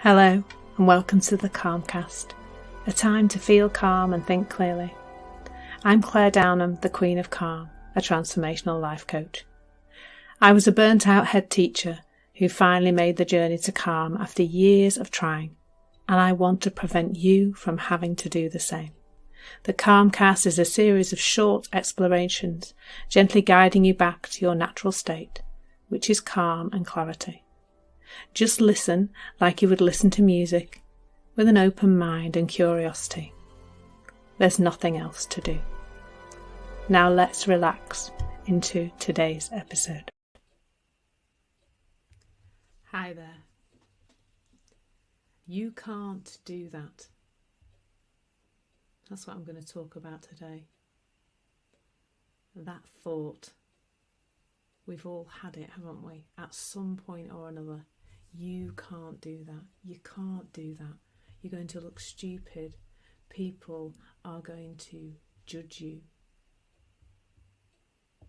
Hello and welcome to the Calmcast, a time to feel calm and think clearly. I'm Claire Downham, the Queen of Calm, a transformational life coach. I was a burnt out head teacher who finally made the journey to calm after years of trying, and I want to prevent you from having to do the same. The Calmcast is a series of short explorations, gently guiding you back to your natural state, which is calm and clarity. Just listen like you would listen to music, with an open mind and curiosity. There's nothing else to do. Now let's relax into today's episode. Hi there. You can't do that. That's what I'm going to talk about today. That thought. We've all had it, haven't we? At some point or another. You can't do that. You can't do that. You're going to look stupid. People are going to judge you.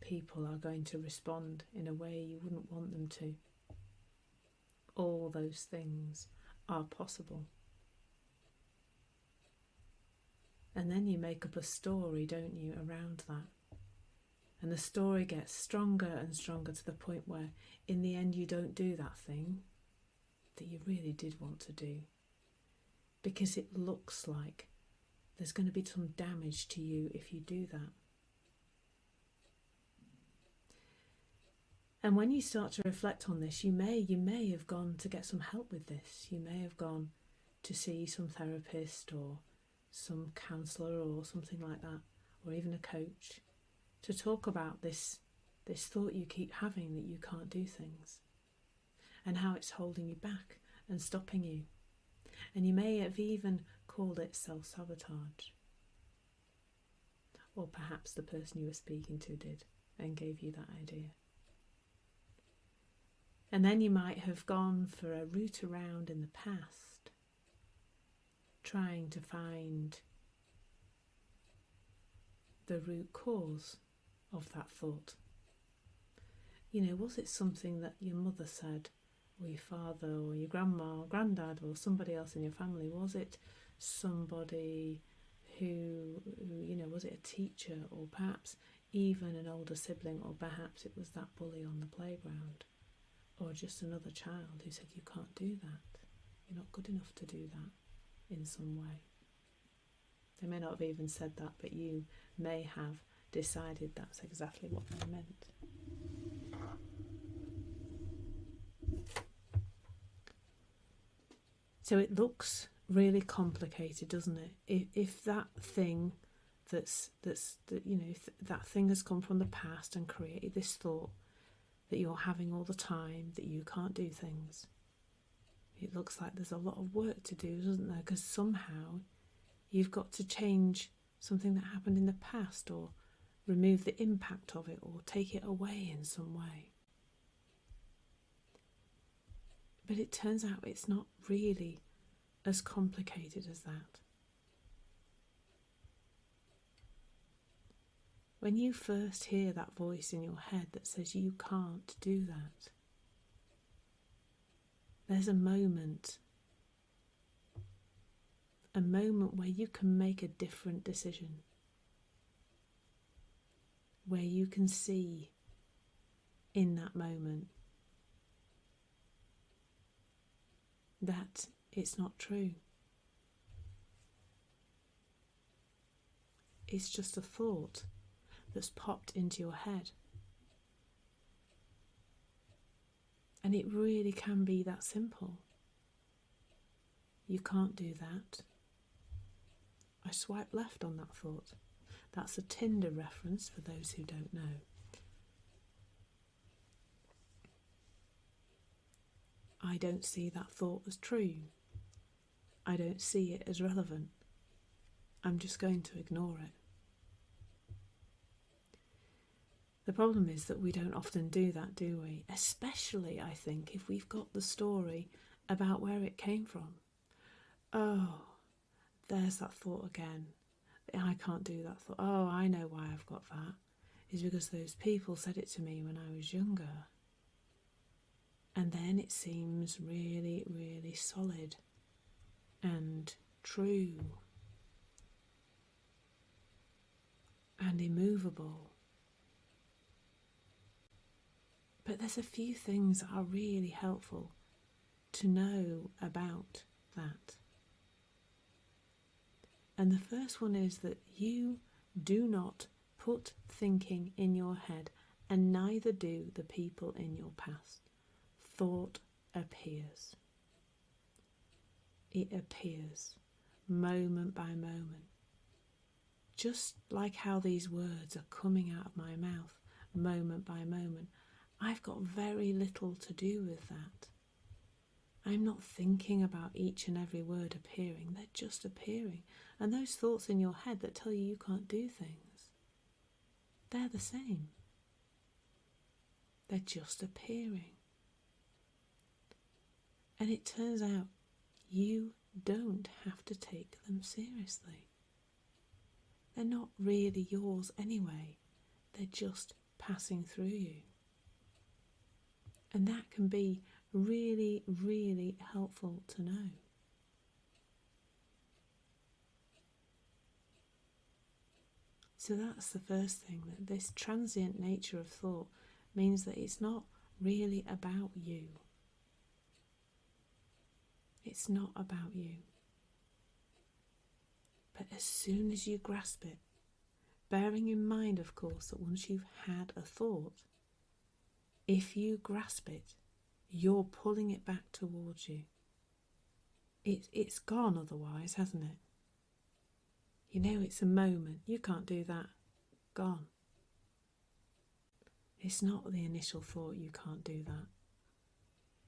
People are going to respond in a way you wouldn't want them to. All those things are possible. And then you make up a story, don't you, around that. And the story gets stronger and stronger to the point where in the end you don't do that thing that you really did want to do, because it looks like there's going to be some damage to you if you do that. And when you start to reflect on this, you may have gone to get some help with this. You may have gone to see some therapist or some counsellor or something like that, or even a coach, to talk about this thought you keep having that you can't do things, and how it's holding you back and stopping you. And you may have even called it self-sabotage. Or perhaps the person you were speaking to did and gave you that idea. And then you might have gone for a route around in the past, trying to find the root cause of that thought. You know, was it something that your mother said, or your father, or your grandma, or granddad, or somebody else in your family? Was it somebody who, was it a teacher, or perhaps even an older sibling, or perhaps it was that bully on the playground, or just another child who said, you can't do that, you're not good enough to do that in some way. They may not have even said that, but you may have decided that's exactly what they meant. So it looks really complicated, doesn't it? If that thing if that thing has come from the past and created this thought that you're having all the time, that you can't do things, it looks like there's a lot of work to do, doesn't there? Because somehow you've got to change something that happened in the past, or remove the impact of it, or take it away in some way. But it turns out it's not really as complicated as that. When you first hear that voice in your head that says you can't do that, there's a moment where you can make a different decision, where you can see in that moment that it's not true. It's just a thought that's popped into your head. And it really can be that simple. You can't do that. I swipe left on that thought. That's a Tinder reference for those who don't know. I don't see that thought as true. I don't see it as relevant. I'm just going to ignore it. The problem is that we don't often do that, do we? Especially, I think, if we've got the story about where it came from. Oh, there's that thought again. I can't do that thought. Oh, I know why I've got that. It's because those people said it to me when I was younger. And then it seems really, really solid and true and immovable. But there's a few things that are really helpful to know about that. And the first one is that you do not put thinking in your head, and neither do the people in your past. Thought appears. It appears moment by moment. Just like how these words are coming out of my mouth moment by moment, I've got very little to do with that. I'm not thinking about each and every word appearing, they're just appearing. And those thoughts in your head that tell you can't do things, they're the same. They're just appearing. And it turns out you don't have to take them seriously. They're not really yours anyway. They're just passing through you. And that can be really, really helpful to know. So that's the first thing, that this transient nature of thought means that it's not really about you. It's not about you. But as soon as you grasp it, bearing in mind, of course, that once you've had a thought, if you grasp it, you're pulling it back towards you. It's gone otherwise, hasn't it? You know, it's a moment. You can't do that. Gone. It's not the initial thought, you can't do that.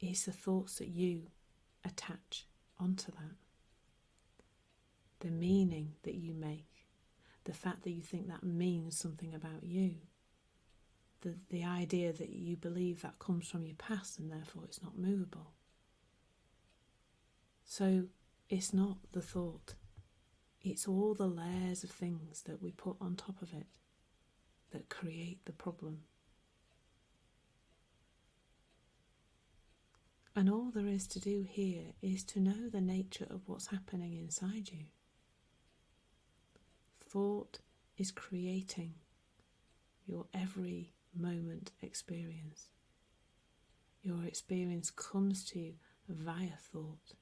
It's the thoughts that you attach onto that. The meaning that you make. The fact that you think that means something about you. The idea that you believe that comes from your past and therefore it's not movable. So it's not the thought. It's all the layers of things that we put on top of it that create the problem. And all there is to do here is to know the nature of what's happening inside you. Thought is creating your every moment experience. Your experience comes to you via thought.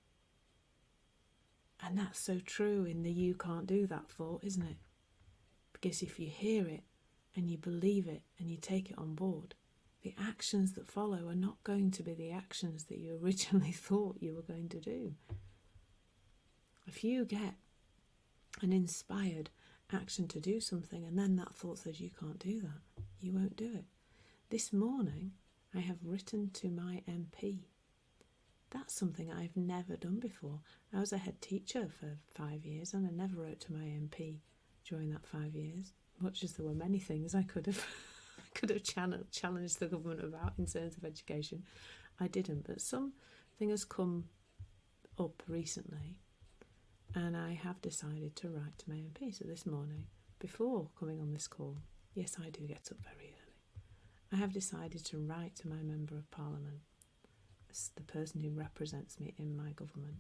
And that's so true in the you can't do that thought, isn't it? Because if you hear it and you believe it and you take it on board, the actions that follow are not going to be the actions that you originally thought you were going to do. If you get an inspired action to do something and then that thought says you can't do that, you won't do it. This morning I have written to my MP. That's something I've never done before. I was a head teacher for 5 years and I never wrote to my MP during that 5 years, much as there were many things I could have challenged the government about in terms of education. I didn't, but something has come up recently and I have decided to write to my MP. So this morning, before coming on this call, yes, I do get up very early, I have decided to write to my Member of Parliament, as the person who represents me in my government.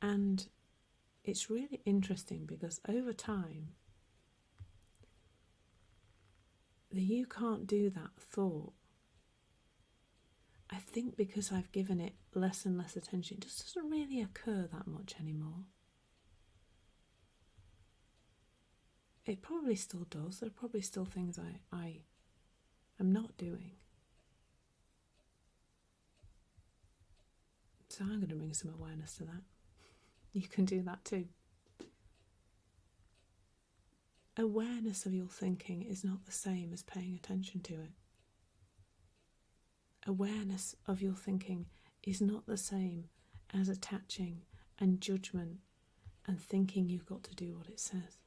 And it's really interesting because over time, the you can't do that thought, I think because I've given it less and less attention, it just doesn't really occur that much anymore. It probably still does. There are probably still things I am not doing. So I'm going to bring some awareness to that. You can do that too. Awareness of your thinking is not the same as paying attention to it. Awareness of your thinking is not the same as attaching and judgment and thinking you've got to do what it says.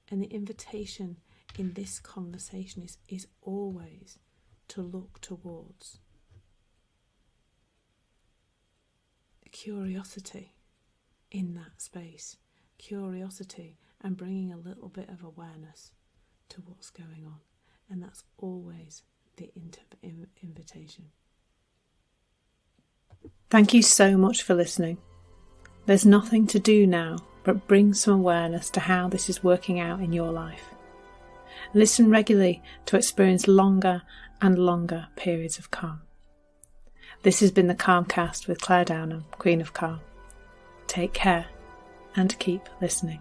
And the invitation in this conversation is always to look towards curiosity in that space. Curiosity and bringing a little bit of awareness to what's going on. And that's always the invitation. Thank you so much for listening. There's nothing to do now but bring some awareness to how this is working out in your life. Listen regularly to experience longer and longer periods of calm. This has been the Calmcast with Claire Downham, Queen of Calm. Take care and keep listening.